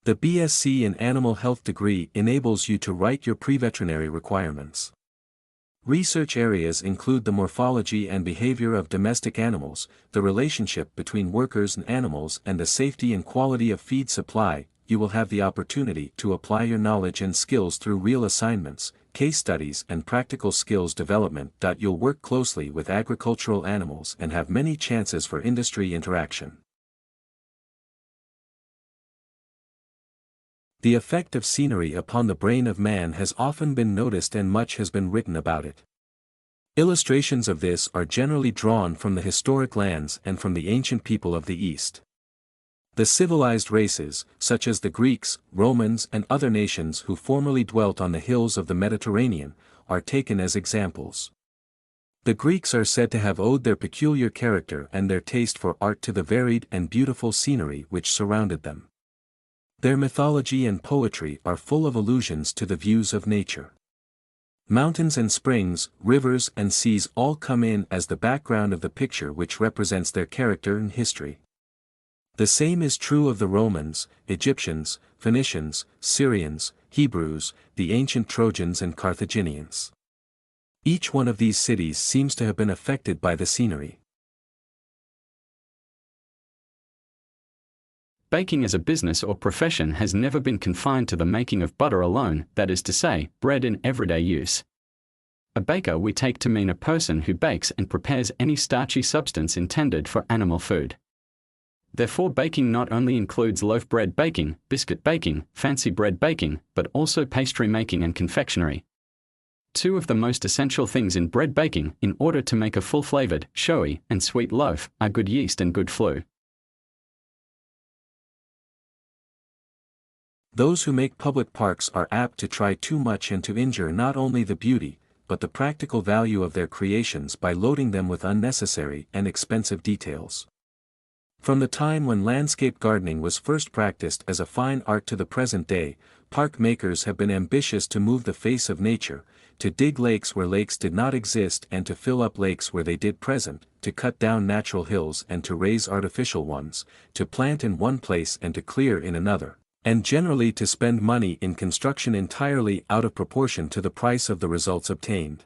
The BSc in Animal Health degree enables you to write your pre-veterinary requirements. Research areas include the morphology and behavior of domestic animals, the relationship between workers and animals, and the safety and quality of feed supply. You will have the opportunity to apply your knowledge and skills through real assignments, case studies, and practical skills development. You'll work closely with agricultural animals and have many chances for industry interaction. The effect of scenery upon the brain of man has often been noticed and much has been written about it. Illustrations of this are generally drawn from the historic lands and from the ancient people of the East. The civilized races, such as the Greeks, Romans, and other nations who formerly dwelt on the hills of the Mediterranean, are taken as examples. The Greeks are said to have owed their peculiar character and their taste for art to the varied and beautiful scenery which surrounded them. Their mythology and poetry are full of allusions to the views of nature. Mountains and springs, rivers and seas all come in as the background of the picture which represents their character and history. The same is true of the Romans, Egyptians, Phoenicians, Syrians, Hebrews, the ancient Trojans and Carthaginians. Each one of these cities seems to have been affected by the scenery. Baking as a business or profession has never been confined to the making of butter alone, that is to say, bread in everyday use. A baker we take to mean a person who bakes and prepares any starchy substance intended for animal food. Therefore, baking not only includes loaf bread baking, biscuit baking, fancy bread baking, but also pastry making and confectionery. Two of the most essential things in bread baking, in order to make a full-flavored, showy, and sweet loaf, are good yeast and good flue. Those who make public parks are apt to try too much and to injure not only the beauty, but the practical value of their creations by loading them with unnecessary and expensive details. From the time when landscape gardening was first practiced as a fine art to the present day, park makers have been ambitious to move the face of nature, to dig lakes where lakes did not exist and to fill up lakes where they did present, to cut down natural hills and to raise artificial ones, to plant in one place and to clear in another, and generally to spend money in construction entirely out of proportion to the price of the results obtained.